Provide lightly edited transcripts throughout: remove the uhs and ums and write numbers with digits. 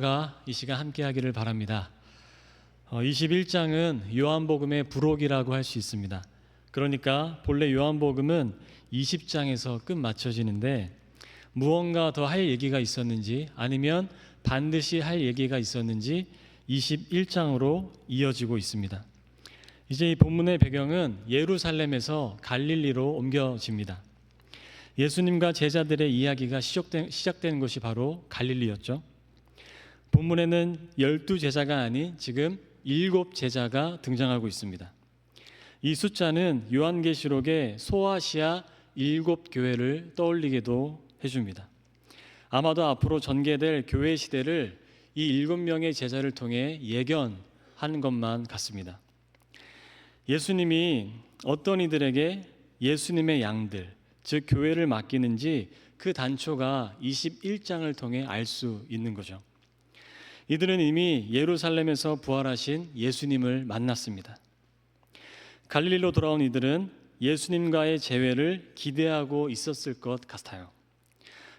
가 이 시간 함께 하기를 바랍니다. 21장은 요한복음의 부록이라고 할 수 있습니다. 그러니까 본래 요한복음은 20장에서 끝 맞춰지는데 무언가 더 할 얘기가 있었는지 아니면 반드시 할 얘기가 있었는지 21장으로 이어지고 있습니다. 이제 이 본문의 배경은 예루살렘에서 갈릴리로 옮겨집니다. 예수님과 제자들의 이야기가 시작된 것이 바로 갈릴리였죠. 본문에는 12제자가 아닌 지금 7제자가 등장하고 있습니다. 이 숫자는 요한계시록의 소아시아 7교회를 떠올리게도 해줍니다. 아마도 앞으로 전개될 교회 시대를 이 7명의 제자를 통해 예견한 것만 같습니다. 예수님이 어떤 이들에게 예수님의 양들, 즉 교회를 맡기는지 그 단초가 21장을 통해 알 수 있는 거죠. 이들은 이미 예루살렘에서 부활하신 예수님을 만났습니다. 갈릴리로 돌아온 이들은 예수님과의 재회를 기대하고 있었을 것 같아요.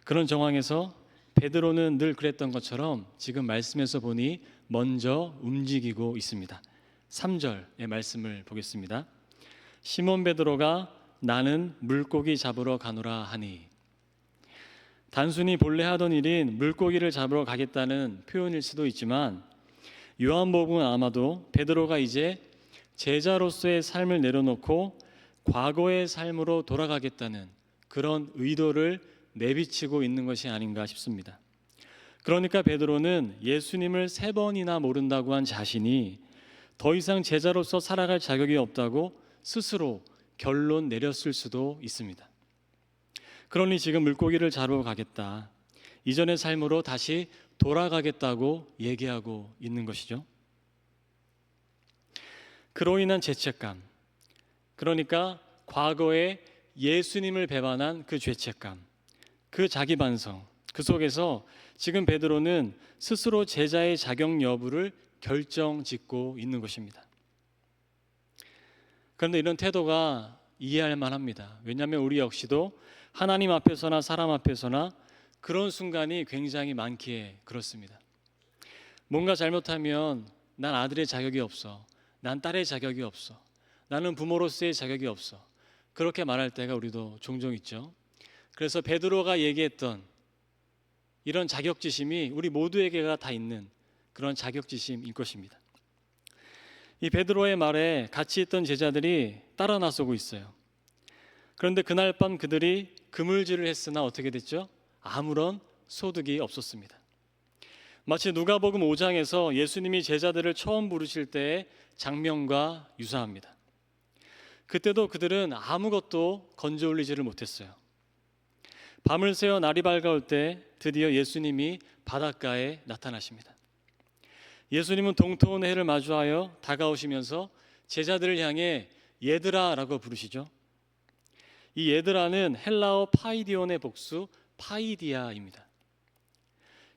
그런 정황에서 베드로는 늘 그랬던 것처럼 지금 말씀에서 보니 먼저 움직이고 있습니다. 3절의 말씀을 보겠습니다. 시몬 베드로가 나는 물고기 잡으러 가노라 하니, 단순히 본래 하던 일인 물고기를 잡으러 가겠다는 표현일 수도 있지만 요한복음은 아마도 베드로가 이제 제자로서의 삶을 내려놓고 과거의 삶으로 돌아가겠다는 그런 의도를 내비치고 있는 것이 아닌가 싶습니다. 그러니까 베드로는 예수님을 3번이나 모른다고 한 자신이 더 이상 제자로서 살아갈 자격이 없다고 스스로 결론 내렸을 수도 있습니다. 그러니 지금 물고기를 잡으러 가겠다, 이전의 삶으로 다시 돌아가겠다고 얘기하고 있는 것이죠. 그로 인한 죄책감, 그러니까 과거에 예수님을 배반한 그 죄책감, 그 자기 반성, 그 속에서 지금 베드로는 스스로 제자의 자격 여부를 결정짓고 있는 것입니다. 그런데 이런 태도가 이해할 만합니다. 왜냐하면 우리 역시도 하나님 앞에서나 사람 앞에서나 그런 순간이 굉장히 많기에 그렇습니다. 뭔가 잘못하면 난 아들의 자격이 없어, 난 딸의 자격이 없어, 나는 부모로서의 자격이 없어, 그렇게 말할 때가 우리도 종종 있죠. 그래서 베드로가 얘기했던 이런 자격지심이 우리 모두에게가 다 있는 그런 자격지심인 것입니다. 이 베드로의 말에 같이 있던 제자들이 따라 나서고 있어요. 그런데 그날 밤 그들이 그물질을 했으나 어떻게 됐죠? 아무런 소득이 없었습니다. 마치 누가복음 5장에서 예수님이 제자들을 처음 부르실 때의 장면과 유사합니다. 그때도 그들은 아무것도 건져 올리지를 못했어요. 밤을 새워 날이 밝아올 때 드디어 예수님이 바닷가에 나타나십니다. 예수님은 동토운 해를 마주하여 다가오시면서 제자들을 향해 얘들아 라고 부르시죠. 이 얘들아는 헬라어 파이디온의 복수 파이디아입니다.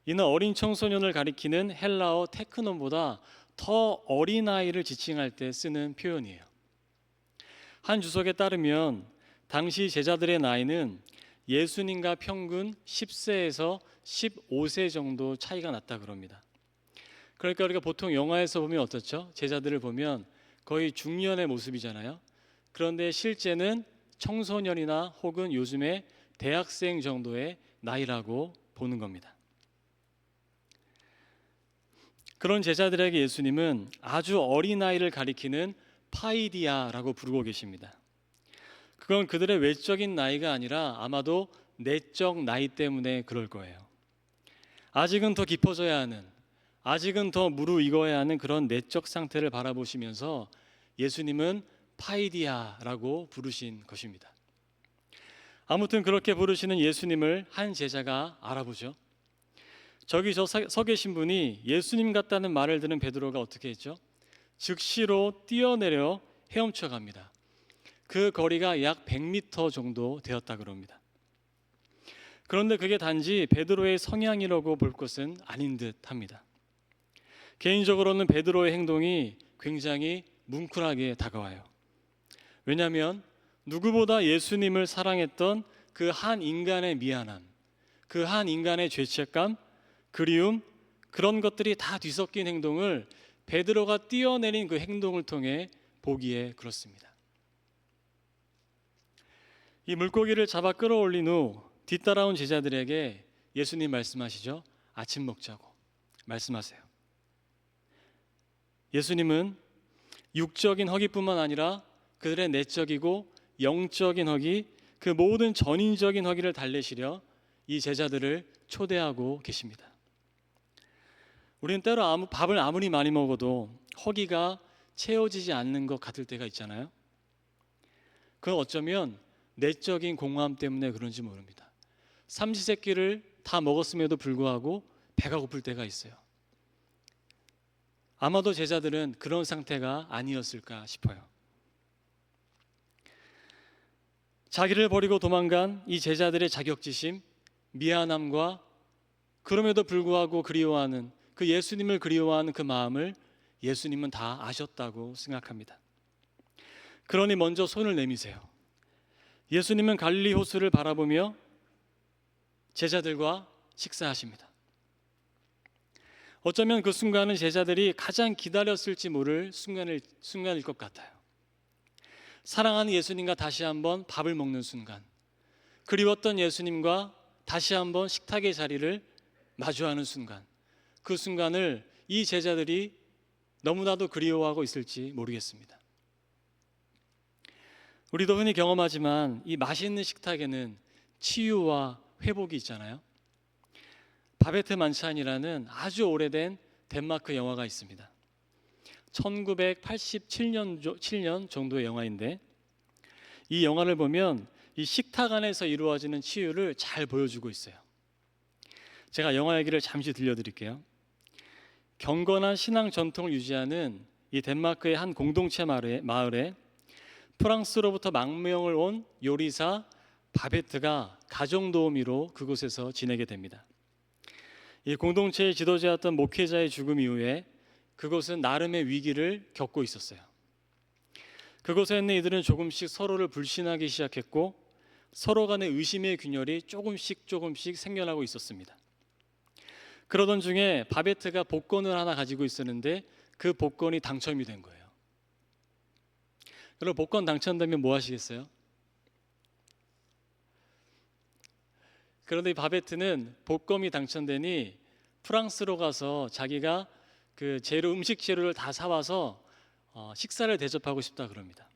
이는 어린 청소년을 가리키는 헬라어 테크논보다 더 어린아이를 지칭할 때 쓰는 표현이에요. 한 주석에 따르면 당시 제자들의 나이는 예수님과 평균 10세에서 15세 정도 차이가 났다 그럽니다. 그러니까 우리가 보통 영화에서 보면 어떻죠? 제자들을 보면 거의 중년의 모습이잖아요. 그런데 실제는 청소년이나 혹은 요즘의 대학생 정도의 나이라고 보는 겁니다. 그런 제자들에게 예수님은 아주 어린아이를 가리키는 파이디아라고 부르고 계십니다. 그건 그들의 외적인 나이가 아니라 아마도 내적 나이 때문에 그럴 거예요. 아직은 더 깊어져야 하는, 아직은 더 무르익어야 하는 그런 내적 상태를 바라보시면서 예수님은 파이디아라고 부르신 것입니다. 아무튼 그렇게 부르시는 예수님을 한 제자가 알아보죠. 저기 서 계신 분이 예수님 같다는 말을 들은 베드로가 어떻게 했죠? 즉시로 뛰어내려 헤엄쳐 갑니다. 그 거리가 약 100m 정도 되었다 그럽니다. 그런데 그게 단지 베드로의 성향이라고 볼 것은 아닌 듯 합니다. 개인적으로는 베드로의 행동이 굉장히 뭉클하게 다가와요. 왜냐하면 누구보다 예수님을 사랑했던 그 한 인간의 미안함, 그 한 인간의 죄책감, 그리움, 그런 것들이 다 뒤섞인 행동을 베드로가 뛰어내린 그 행동을 통해 보기에 그렇습니다. 이 물고기를 잡아 끌어올린 후 뒤따라온 제자들에게 예수님 말씀하시죠. 아침 먹자고 말씀하세요. 예수님은 육적인 허기뿐만 아니라 그들의 내적이고 영적인 허기, 그 모든 전인적인 허기를 달래시려 이 제자들을 초대하고 계십니다. 우리는 때로 밥을 아무리 많이 먹어도 허기가 채워지지 않는 것 같을 때가 있잖아요. 그건 어쩌면 내적인 공허함 때문에 그런지 모릅니다. 삼시세끼를 다 먹었음에도 불구하고 배가 고플 때가 있어요. 아마도 제자들은 그런 상태가 아니었을까 싶어요. 자기를 버리고 도망간 이 제자들의 자격지심, 미안함과 그럼에도 불구하고 그리워하는 그 예수님을 그리워하는 그 마음을 예수님은 다 아셨다고 생각합니다. 그러니 먼저 손을 내미세요. 예수님은 갈릴리 호수를 바라보며 제자들과 식사하십니다. 어쩌면 그 순간은 제자들이 가장 기다렸을지 모를 순간일 것 같아요. 사랑하는 예수님과 다시 한번 밥을 먹는 순간, 그리웠던 예수님과 다시 한번 식탁의 자리를 마주하는 순간, 그 순간을 이 제자들이 너무나도 그리워하고 있을지 모르겠습니다. 우리도 흔히 경험하지만 이 맛있는 식탁에는 치유와 회복이 있잖아요. 바베트 만찬이라는 아주 오래된 덴마크 영화가 있습니다. 1987년 정도의 영화인데 이 영화를 보면 이 식탁 안에서 이루어지는 치유를 잘 보여주고 있어요. 제가 영화 얘기를 잠시 들려드릴게요. 경건한 신앙 전통을 유지하는 이 덴마크의 한 공동체 마을에 프랑스로부터 망명을 온 요리사 바베트가 가정도우미로 그곳에서 지내게 됩니다. 이 공동체의 지도자였던 목회자의 죽음 이후에 그곳은 나름의 위기를 겪고 있었어요. 그곳에 있는 이들은 조금씩 서로를 불신하기 시작했고 서로 간의 의심의 균열이 조금씩 생겨나고 있었습니다. 그러던 중에 바베트가 복권을 하나 가지고 있었는데 그 복권이 당첨이 된 거예요. 그럼 복권 당첨되면 뭐 하시겠어요? 그런데 이 바베트는 복권이 당첨되니 프랑스로 가서 자기가 그 음식 재료를 다 사와서 식사를 대접하고 싶다 그럽니다.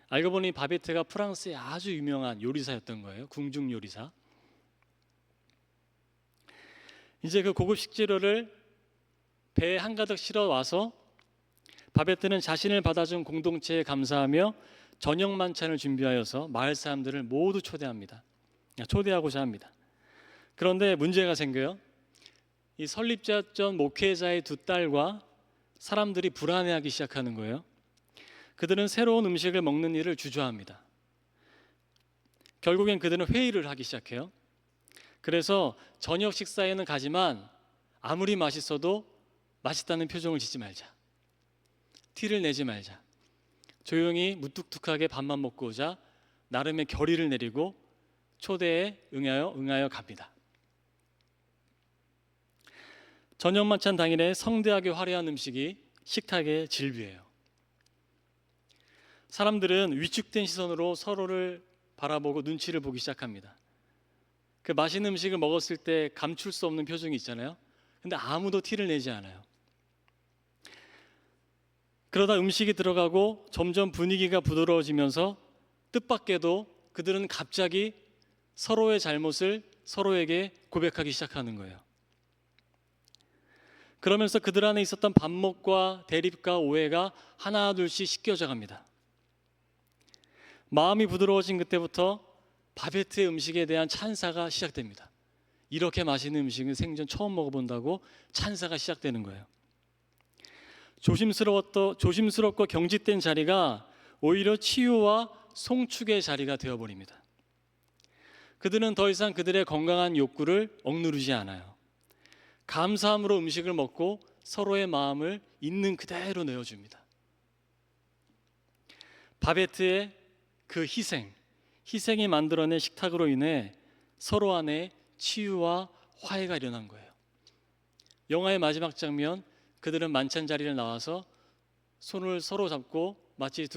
알고 보니 바베트가 프랑스의 아주 유명한 요리사였던 거예요. 궁중 요리사. 이제 그 고급 식재료를 배에 한가득 실어 와서 바베트는 자신을 받아준 공동체에 감사하며 저녁 만찬을 준비하여서 마을 사람들을 모두 초대하고자 합니다. 그런데 문제가 생겨요. 이 설립자였던 목회자의 두 딸과 사람들이 불안해하기 시작하는 거예요. 그들은 새로운 음식을 먹는 일을 주저합니다. 결국엔 그들은 회의를 하기 시작해요. 그래서 저녁 식사에는 가지만 아무리 맛있어도 맛있다는 표정을 짓지 말자. 티를 내지 말자. 조용히 무뚝뚝하게 밥만 먹고 오자. 나름의 결의를 내리고 초대에 응하여 갑니다. 저녁 만찬 당일에 성대하게 화려한 음식이 식탁의 질비예요. 사람들은 위축된 시선으로 서로를 바라보고 눈치를 보기 시작합니다. 그 맛있는 음식을 먹었을 때 감출 수 없는 표정이 있잖아요. 근데 아무도 티를 내지 않아요. 그러다 음식이 들어가고 점점 분위기가 부드러워지면서 뜻밖에도 그들은 갑자기 서로의 잘못을 서로에게 고백하기 시작하는 거예요. 그러면서 그들 안에 있었던 반목과 대립과 오해가 하나둘씩 씻겨져 갑니다. 마음이 부드러워진 그때부터 바베트의 음식에 대한 찬사가 시작됩니다. 이렇게 맛있는 음식은 생전 처음 먹어본다고 찬사가 시작되는 거예요. 조심스럽고 경직된 자리가 오히려 치유와 송축의 자리가 되어버립니다. 그들은 더 이상 그들의 건강한 욕구를 억누르지 않아요. 감사함으로 음식을 먹고 서로의 마음을 있는 그대로 내어줍니다. 바베트의 그 희생이 만들어낸 식탁으로 인해 서로 안에 치유와 화해가 일어난 거예요. 영화의 마지막 장면, 그들은 만찬 자리를 나와서 손을 서로 잡고 마치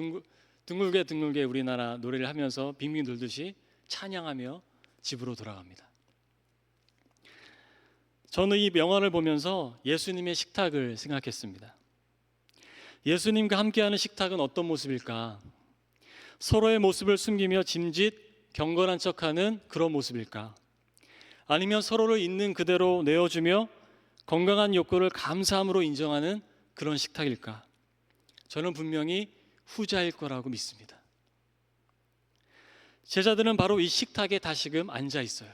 둥글게 둥글게 우리나라 노래를 하면서 빙빙 돌듯이 찬양하며 집으로 돌아갑니다. 저는 이 영화를 보면서 예수님의 식탁을 생각했습니다. 예수님과 함께하는 식탁은 어떤 모습일까? 서로의 모습을 숨기며 짐짓 경건한 척하는 그런 모습일까? 아니면 서로를 있는 그대로 내어주며 건강한 욕구를 감사함으로 인정하는 그런 식탁일까? 저는 분명히 후자일 거라고 믿습니다. 제자들은 바로 이 식탁에 다시금 앉아 있어요.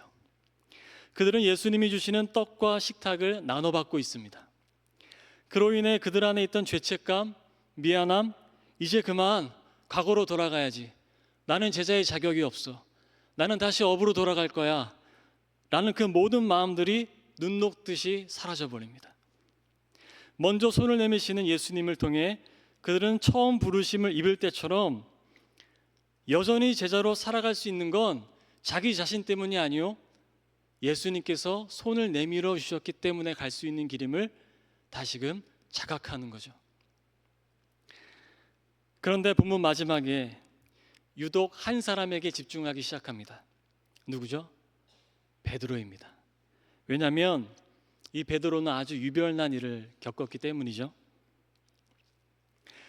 그들은 예수님이 주시는 떡과 식탁을 나눠받고 있습니다. 그로 인해 그들 안에 있던 죄책감, 미안함, 이제 그만 과거로 돌아가야지. 나는 제자의 자격이 없어. 나는 다시 업으로 돌아갈 거야. 라는 그 모든 마음들이 눈 녹듯이 사라져버립니다. 먼저 손을 내미시는 예수님을 통해 그들은 처음 부르심을 입을 때처럼 여전히 제자로 살아갈 수 있는 건 자기 자신 때문이 아니요, 예수님께서 손을 내밀어 주셨기 때문에 갈 수 있는 길임을 다시금 자각하는 거죠. 그런데 본문 마지막에 유독 한 사람에게 집중하기 시작합니다. 누구죠? 베드로입니다. 왜냐하면 이 베드로는 아주 유별난 일을 겪었기 때문이죠.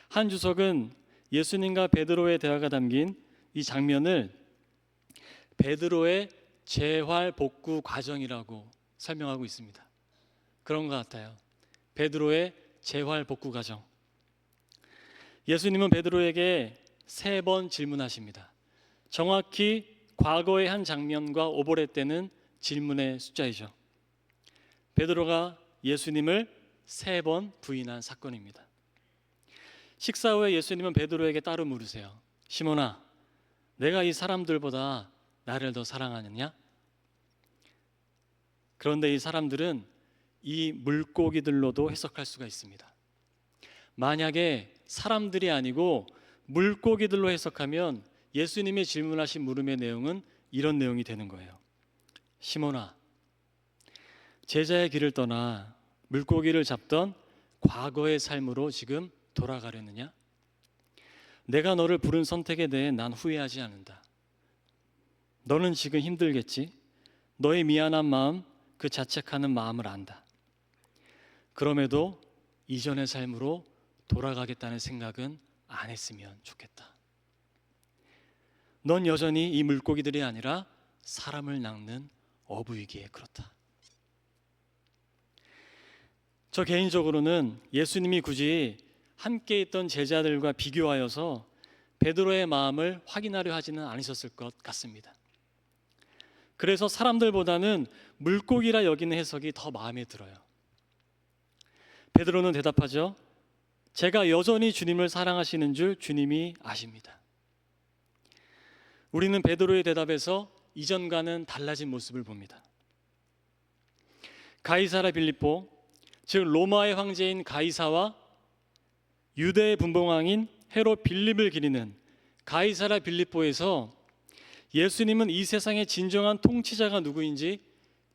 한 주석은 예수님과 베드로의 대화가 담긴 이 장면을 베드로의 재활 복구 과정이라고 설명하고 있습니다. 그런 것 같아요. 베드로의 재활 복구 과정. 예수님은 베드로에게 3번 질문하십니다. 정확히 과거의 한 장면과 오버랩되는 질문의 숫자이죠. 베드로가 예수님을 3번 부인한 사건입니다. 식사 후에 예수님은 베드로에게 따로 물으세요. 시몬아, 내가 이 사람들보다 나를 더 사랑하느냐? 그런데 이 사람들은 이 물고기들로도 해석할 수가 있습니다. 만약에 사람들이 아니고 물고기들로 해석하면 예수님의 질문하신 물음의 내용은 이런 내용이 되는 거예요. 시몬아, 제자의 길을 떠나 물고기를 잡던 과거의 삶으로 지금 돌아가려느냐? 내가 너를 부른 선택에 대해 난 후회하지 않는다. 너는 지금 힘들겠지? 너의 미안한 마음, 그 자책하는 마음을 안다. 그럼에도 이전의 삶으로 돌아가겠다는 생각은 안 했으면 좋겠다. 넌 여전히 이 물고기들이 아니라 사람을 낚는 어부이기에 그렇다. 저 개인적으로는 예수님이 굳이 함께 있던 제자들과 비교하여서 베드로의 마음을 확인하려 하지는 않으셨을 것 같습니다. 그래서 사람들보다는 물고기라 여기는 해석이 더 마음에 들어요. 베드로는 대답하죠. 제가 여전히 주님을 사랑하시는 줄 주님이 아십니다. 우리는 베드로의 대답에서 이전과는 달라진 모습을 봅니다. 가이사라 빌립보, 즉 로마의 황제인 가이사와 유대의 분봉왕인 헤롯 빌립을 기리는 가이사라 빌립보에서 예수님은 이 세상의 진정한 통치자가 누구인지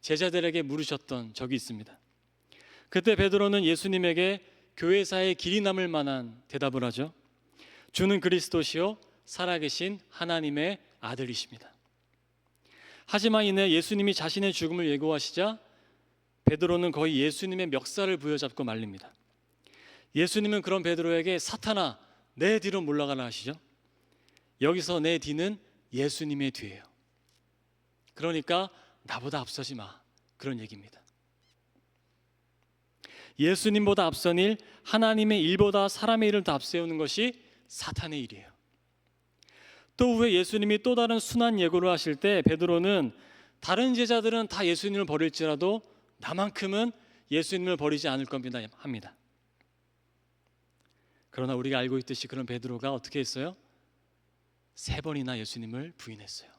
제자들에게 물으셨던 적이 있습니다. 그때 베드로는 예수님에게 교회사에 길이 남을 만한 대답을 하죠. 주는 그리스도시요 살아계신 하나님의 아들이십니다. 하지만 이내 예수님이 자신의 죽음을 예고하시자 베드로는 거의 예수님의 멱살을 부여잡고 말립니다. 예수님은 그런 베드로에게 사탄아 내 뒤로 물러가라 하시죠. 여기서 내 뒤는 예수님의 뒤예요. 그러니까 나보다 앞서지 마, 그런 얘기입니다. 예수님보다 앞선 일, 하나님의 일보다 사람의 일을 더 앞세우는 것이 사탄의 일이에요. 또 후에 예수님이 또 다른 순환 예고를 하실 때 베드로는 다른 제자들은 다 예수님을 버릴지라도 나만큼은 예수님을 버리지 않을 겁니다 합니다. 그러나 우리가 알고 있듯이 그런 베드로가 어떻게 했어요? 3번이나 예수님을 부인했어요.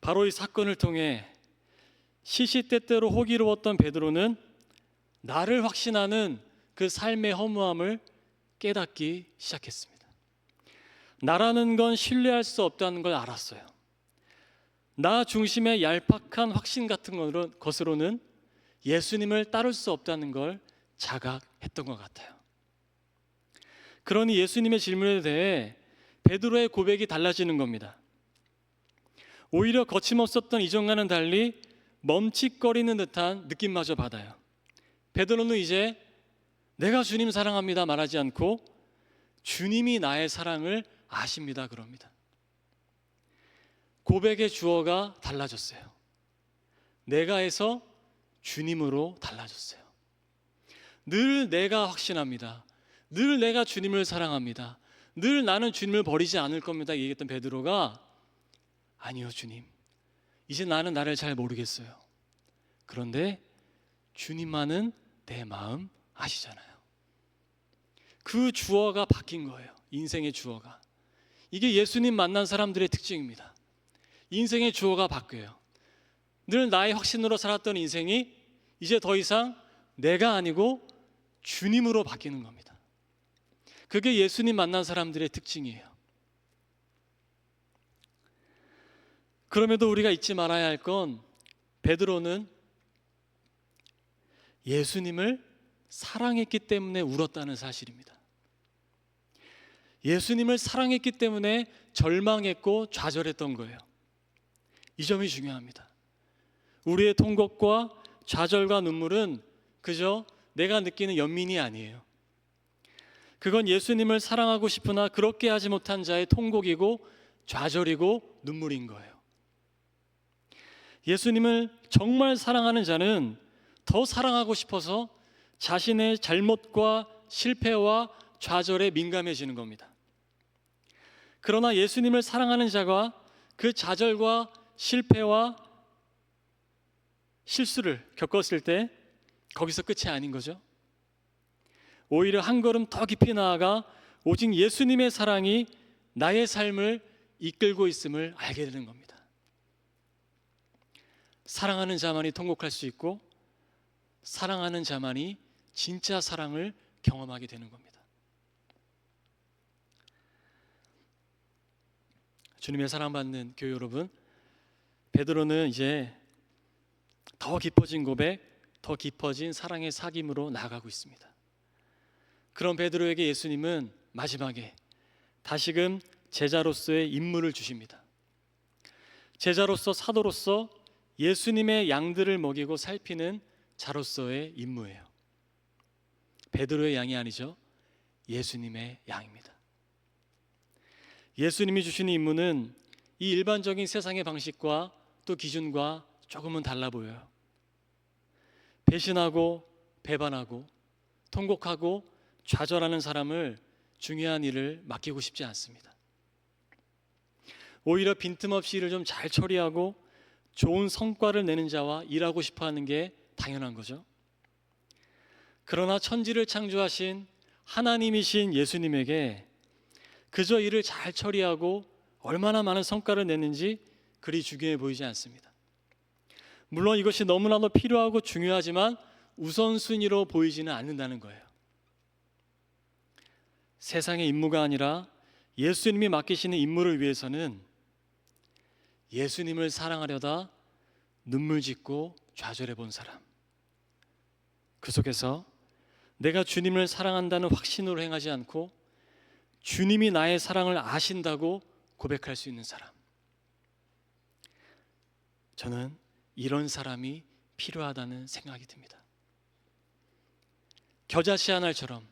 바로 이 사건을 통해 시시때때로 호기로웠던 베드로는 나를 확신하는 그 삶의 허무함을 깨닫기 시작했습니다. 나라는 건 신뢰할 수 없다는 걸 알았어요. 나 중심의 얄팍한 확신 같은 것으로는 예수님을 따를 수 없다는 걸 자각했던 것 같아요. 그러니 예수님의 질문에 대해 베드로의 고백이 달라지는 겁니다. 오히려 거침없었던 이전과는 달리 멈칫거리는 듯한 느낌마저 받아요. 베드로는 이제 내가 주님 사랑합니다 말하지 않고 주님이 나의 사랑을 아십니다 그럽니다. 고백의 주어가 달라졌어요. 내가에서 주님으로 달라졌어요. 늘 내가 확신합니다. 늘 내가 주님을 사랑합니다. 늘 나는 주님을 버리지 않을 겁니다 얘기했던 베드로가 아니요 주님, 이제 나는 나를 잘 모르겠어요. 그런데 주님만은 내 마음 아시잖아요. 그 주어가 바뀐 거예요. 인생의 주어가. 이게 예수님 만난 사람들의 특징입니다. 인생의 주어가 바뀌어요. 늘 나의 확신으로 살았던 인생이 이제 더 이상 내가 아니고 주님으로 바뀌는 겁니다. 그게 예수님 만난 사람들의 특징이에요. 그럼에도 우리가 잊지 말아야 할 건 베드로는 예수님을 사랑했기 때문에 울었다는 사실입니다. 예수님을 사랑했기 때문에 절망했고 좌절했던 거예요. 이 점이 중요합니다. 우리의 통곡과 좌절과 눈물은 그저 내가 느끼는 연민이 아니에요. 그건 예수님을 사랑하고 싶으나 그렇게 하지 못한 자의 통곡이고 좌절이고 눈물인 거예요. 예수님을 정말 사랑하는 자는 더 사랑하고 싶어서 자신의 잘못과 실패와 좌절에 민감해지는 겁니다. 그러나 예수님을 사랑하는 자가 그 좌절과 실패와 실수를 겪었을 때 거기서 끝이 아닌 거죠. 오히려 한 걸음 더 깊이 나아가 오직 예수님의 사랑이 나의 삶을 이끌고 있음을 알게 되는 겁니다. 사랑하는 자만이 통곡할 수 있고 사랑하는 자만이 진짜 사랑을 경험하게 되는 겁니다. 주님의 사랑받는 교회 여러분, 베드로는 이제 더 깊어진 고백, 더 깊어진 사랑의 사귐으로 나아가고 있습니다. 그런 베드로에게 예수님은 마지막에 다시금 제자로서의 임무를 주십니다. 제자로서 사도로서 예수님의 양들을 먹이고 살피는 자로서의 임무예요. 베드로의 양이 아니죠. 예수님의 양입니다. 예수님이 주시는 임무는 이 일반적인 세상의 방식과 또 기준과 조금은 달라 보여요. 배신하고 배반하고 통곡하고 좌절하는 사람을 중요한 일을 맡기고 싶지 않습니다. 오히려 빈틈없이 일을 좀 잘 처리하고 좋은 성과를 내는 자와 일하고 싶어하는 게 당연한 거죠. 그러나 천지를 창조하신 하나님이신 예수님에게 그저 일을 잘 처리하고 얼마나 많은 성과를 내는지 그리 중요해 보이지 않습니다. 물론 이것이 너무나도 필요하고 중요하지만 우선순위로 보이지는 않는다는 거예요. 세상의 임무가 아니라 예수님이 맡기시는 임무를 위해서는 예수님을 사랑하려다 눈물 짓고 좌절해 본 사람, 그 속에서 내가 주님을 사랑한다는 확신으로 행하지 않고 주님이 나의 사랑을 아신다고 고백할 수 있는 사람, 저는 이런 사람이 필요하다는 생각이 듭니다. 겨자씨 한 알처럼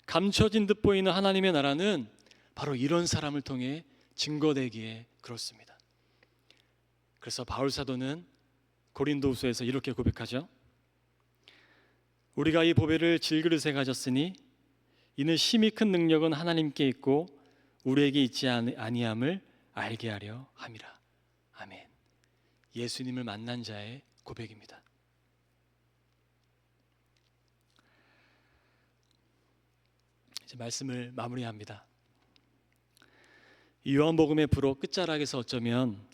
감춰진 듯 보이는 하나님의 나라는 바로 이런 사람을 통해 증거되기에 그렇습니다. 그래서 바울 사도는 고린도후서에서 이렇게 고백하죠. 우리가 이 보배를 질그릇에 가졌으니 이는 심히 큰 능력은 하나님께 있고 우리에게 있지 아니함을 알게 하려 함이라. 아멘. 예수님을 만난 자의 고백입니다. 이제 말씀을 마무리합니다. 이 요한복음의 부록 끝자락에서 어쩌면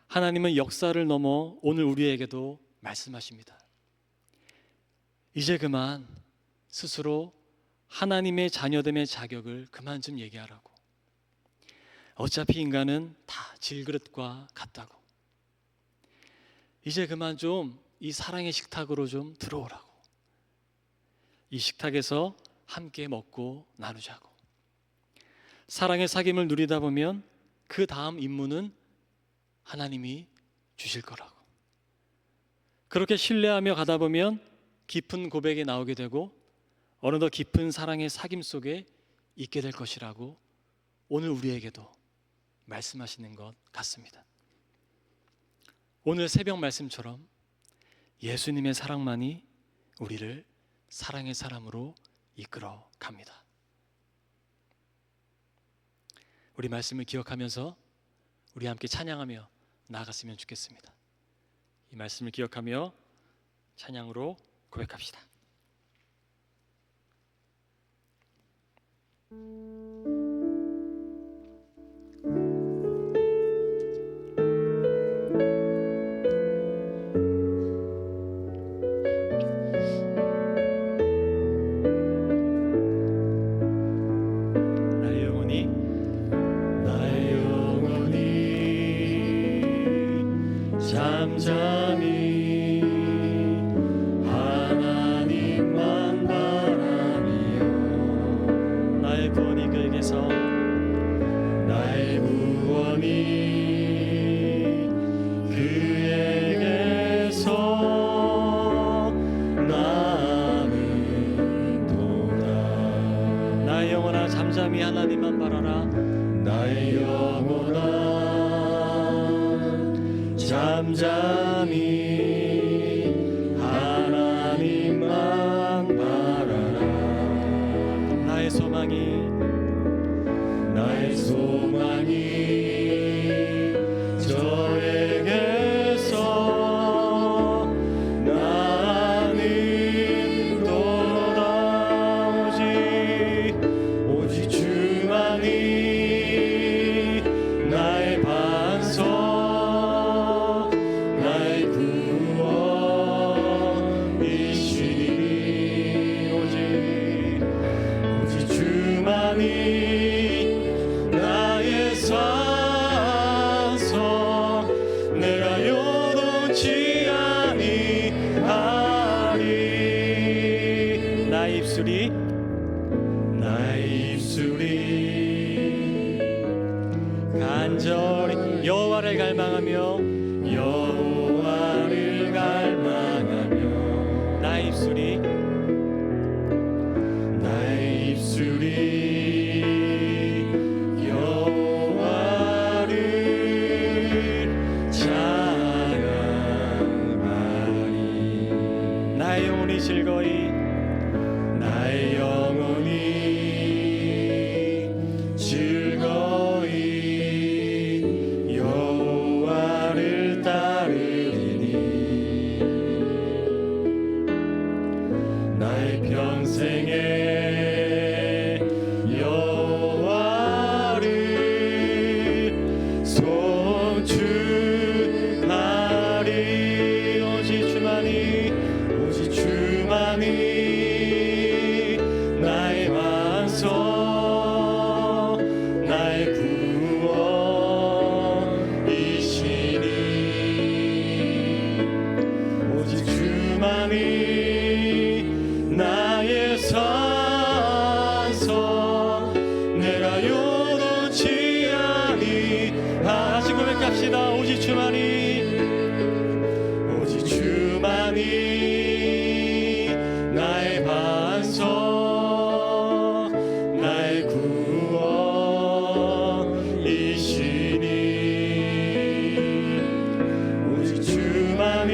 하나님은 역사를 넘어 오늘 우리에게도 말씀하십니다. 이제 그만 스스로 하나님의 자녀됨의 자격을 그만 좀 얘기하라고. 어차피 인간은 다 질그릇과 같다고. 이제 그만 좀 이 사랑의 식탁으로 좀 들어오라고. 이 식탁에서 함께 먹고 나누자고. 사랑의 사귐을 누리다 보면 그 다음 임무는 하나님이 주실 거라고. 그렇게 신뢰하며 가다 보면 깊은 고백이 나오게 되고 어느덧 깊은 사랑의 사귐 속에 있게 될 것이라고 오늘 우리에게도 말씀하시는 것 같습니다. 오늘 새벽 말씀처럼 예수님의 사랑만이 우리를 사랑의 사람으로 이끌어 갑니다. 우리 말씀을 기억하면서 우리 함께 찬양하며 나아갔으면 좋겠습니다. 이 말씀을 기억하며 찬양으로 고백합시다. 잠잠히 하나님만 바라며 나의 구원이 그에게서 나의 구원이 그에게서 나는도다. 나의 영혼아 잠잠히 하나님만 바라라. 나의 영혼아 잠잠히 하나님만 바라라. 나의 소망이 저에게서 나는 도다. 오직 주만이 나의 반석 나의 구원이시니. 오직 주만이 나의 산성 내가 요동치 아니하리. 나의 입술이 간절히 여호와를 갈망하며 나의 입술이 여호와를 찬양하리. 나의 영혼이 즐거이 나의 영혼이 즐거이 여호와를 따르리니. 나의 평생에 여호와를 송축하리. 오직 주만이 나의 반석 나의 구원이시니. 오직 주만이 나의 산성 내가 요동치 아니하리. 다시 고백합시다. 오직 주만이 나의 반석 나의 구원이시니. 오직 주만이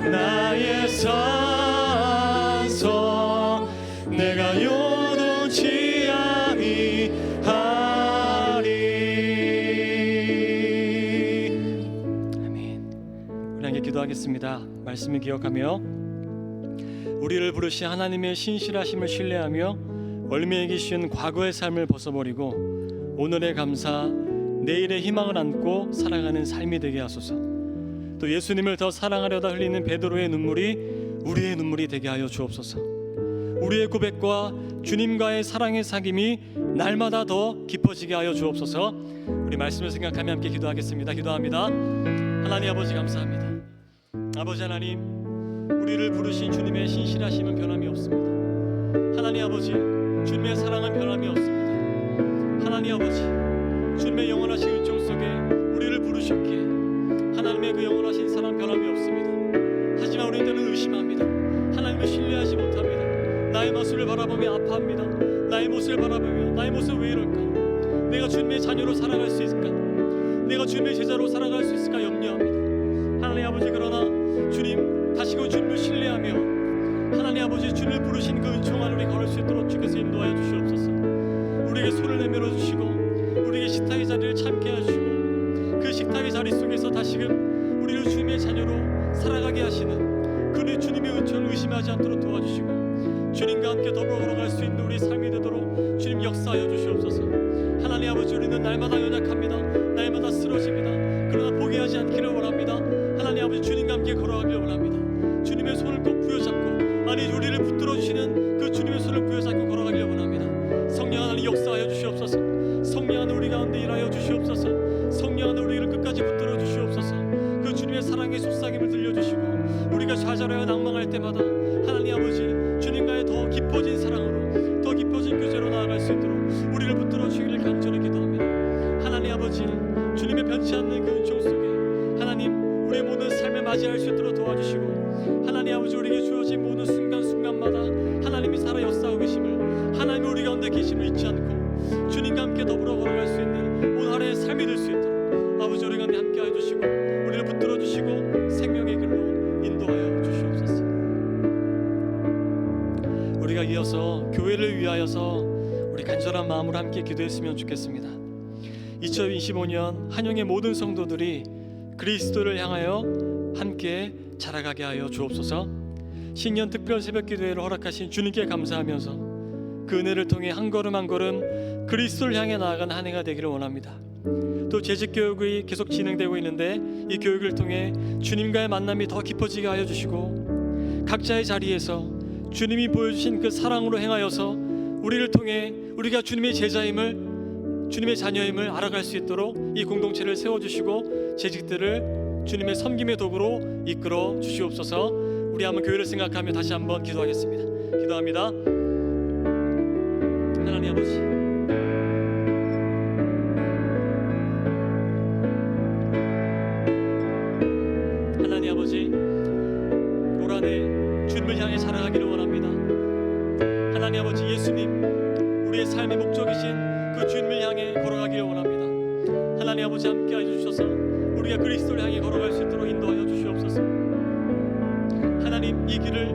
나의 산성 내가 요동치 아니하리. 아멘. 우리 함께 기도하겠습니다. 말씀을 기억하며 우리를 부르신 하나님의 신실하심을 신뢰하며 멀미하기 쉬운 과거의 삶을 벗어버리고 오늘의 감사, 내일의 희망을 안고 살아가는 삶이 되게 하소서. 또 예수님을 더 사랑하려다 흘리는 베드로의 눈물이 우리의 눈물이 되게 하여 주옵소서. 우리의 고백과 주님과의 사랑의 사귐이 날마다 더 깊어지게 하여 주옵소서. 우리 말씀을 생각하며 함께 기도하겠습니다. 기도합니다. 하나님 아버지 감사합니다. 아버지 하나님, 우리를 부르신 주님의 신실하심은 변함이 없습니다. 하나님 아버지, 주님의 사랑은 변함이 없습니다. 하나님 아버지, 주님의 영원하신 은총 속에 우리를 부르셨기에 하나님의 그 영원하신 사랑 변함이 없습니다. 하지만 우리는 때는 의심합니다. 하나님을 신뢰하지 못합니다. 나의 모습을 바라보며 아파합니다. 나의 모습을 바라보며 나의 모습 왜 이럴까? 내가 주님의 자녀로 살아갈 수 있을까? 내가 주님의 제자로 살아갈 수 있을까 염려합니다. 하나님 아버지, 그러나 주님, 다시금 주님을 신뢰하며 하나님 아버지, 주님을 부르신 그 은총 안에 우리 걸을 수 있도록 주께서 인도하여 주시옵소서. 우리에게 손을 내밀어 주시고 우리에게 식탁의 자리를 참게 하시고 그 식탁의 자리 속에서 다시금 우리를 주님의 자녀로 살아가게 하시는 그 주님의 은총을 의심하지 않도록 도와주시고 주님과 함께 더불어 걸어갈 수 있는 우리 삶이 되도록 주님 역사하여 주시옵소서. 하나님 아버지, 우리는 날마다 연약합니다. 날마다 쓰러집니다. 그러나 포기하지 않기를 원합니다. 하나님 아버지, 주님과 함께 걸어가길 원합니다. 주님의 손을 꼭 부여잡고, 아니 우리를 붙들어 주시는 그 주님의 손을 부여잡고 걸어가길 원합니다. 성령 하나님 역사하여 주시옵소서. 성령 하나님 우리 가운데 일하여 주시옵소서. 성령 하나님 우리를 끝까지 붙들어 주시옵소서. 그 주님의 사랑의 속삭임을 들려주시고 우리가 좌절하여 낭망할 때마다 하나님 아버지, 주님과의 더 깊어진 사랑으로, 더 깊어진 교제로 나아갈 수 있도록 우리를 붙들어 주시기를 간절히 기도합니다. 하나님 아버지, 주님의 변치 않는 그 은총 속에 하나님 우리의 모든 삶을 맞이할 수 있도록 도와주시고 하나님 아버지, 우리에게 주어진 모든 순간순간마다 하나님이 살아 역사하고 계심을, 하나님이 우리 가운데 계심을 잊지 않고 주님과 함께 더불어 걸어갈 수 있는 오늘 하루의 삶이 될 수 있도록 아버지, 우리 가운데 함께 해주시고 우리를 붙들어 주시고 생명의 길로 인도하여 주시옵소서. 우리가 이어서 교회를 위하여서 우리 간절한 마음으로 함께 기도했으면 좋겠습니다. 2025년 한영의 모든 성도들이 그리스도를 향하여 함께 자라가게 하여 주옵소서. 신년 특별 새벽 기도회를 허락하신 주님께 감사하면서 그 은혜를 통해 한 걸음 한 걸음 그리스도를 향해 나아가는 한 해가 되기를 원합니다. 또 재직교육이 계속 진행되고 있는데 이 교육을 통해 주님과의 만남이 더 깊어지게 하여 주시고 각자의 자리에서 주님이 보여주신 그 사랑으로 행하여서 우리를 통해 우리가 주님의 제자임을, 주님의 자녀임을 알아갈 수 있도록 이 공동체를 세워주시고 재직들을 주님의 섬김의 도구로 이끌어 주시옵소서. 우리 한번 교회를 생각하며 다시 한번 기도하겠습니다. 기도합니다. 하나님 아버지, 하나님 아버지, 올 한 해 주님을 향해 살아가기를 원합니다. 하나님 아버지, 예수님 우리의 삶의 목적이신 그 주님을 향해 걸어가기를 원합니다. 하나님 아버지, 함께 해주셔서 우리가 그리스도를 향해 걸어갈 수 있도록 인도하여 주시옵소서. 하나님, 이 길을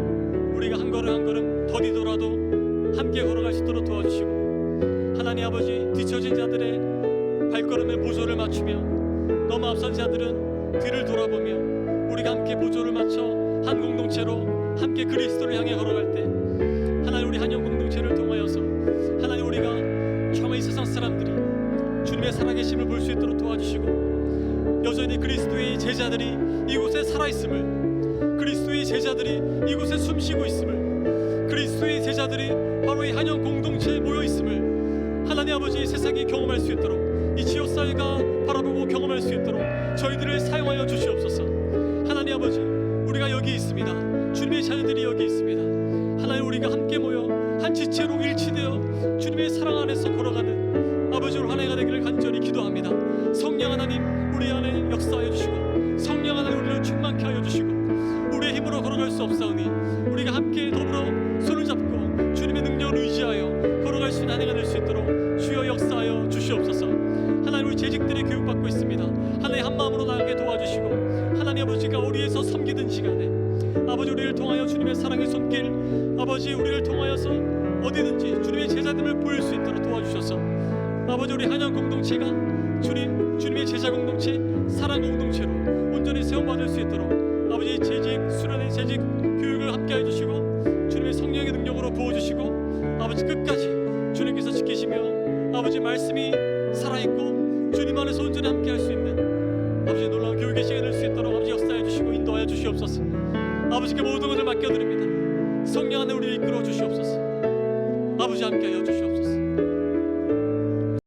우리가 한 걸음 한 걸음 더디더라도 함께 걸어갈 수 있도록 도와주시고 하나님 아버지, 뒤처진 자들의 발걸음에 보조를 맞추며 너무 앞선 자들은 뒤를 돌아보며 우리가 함께 보조를 맞춰 한 공동체로 함께 그리스도를 향해 걸어갈 때 하나님, 우리 한영 공동체를 통하여서 하나님, 우리가 정말 이 세상 사람들이 주님의 살아계심을 볼 수 있도록 도와주시고 여전히 그리스도의 제자들이 이곳에 살아있음을, 그리스도의 제자들이 이곳에 숨쉬고 있음을, 그리스도의 제자들이 바로 이 한영 공동체에 모여있음을 하나님 아버지, 세상이 경험할 수 있도록, 이 지역사회가 바라보고 경험할 수 있도록 저희들을 사용하여 주시옵소서. 하나님 아버지, 우리가 여기 있습니다. 주님의 자녀들이 여기 있습니다. 하나님, 우리가 함께 모여 한 지체로 일치되어 주님의 사랑 안에서 걸어가는 아버지로 한 해가 되기를 간절히 기도합니다. 성령 하나님, 우리 안에 역사하여 주시고 성령 하나님, 우리를 충만케 하여 주시고 우리의 힘으로 걸어갈 수 없사오니 우리가 함께 더불어 손을 잡고 주님의 능력을 의지하여 걸어갈 수 있는 한 해가 될 수 있도록 주여 역사하여 주시옵소서. 하나님, 우리 재직들이 교육받고 있습니다. 하나님, 한 마음으로 나아가게 도와주시고 하나님 아버지가 우리에서 섬기던 시간에 아버지, 우리를 통하여 주님의 사랑의 손길, 아버지 우리를 통하여서 어디든지 주님의 제자됨을 보일 수 있도록 도와주셔서 아버지, 우리 한영 공동체가 주님의 제자 공동체, 사랑 공동체로 온전히 세움받을 수 있도록 아버지, 재직 수련의 재직 교육을 함께 해주시고 주님의 성령의 능력으로 부어주시고 아버지, 끝까지 주님께서 지키시며 아버지, 말씀이 살아있고 주님 안에서 온전히 함께 할 수 있는 아버지, 놀라운 교육의 시간이 될 수 있도록 아버지 역사해 주시고 인도하여 주시옵소서. 아버지께 모든 것을 맡겨드립니다. 성령 안에 우리를 이끌어 주시옵소서. 아버지, 함께 하여 주시옵소서.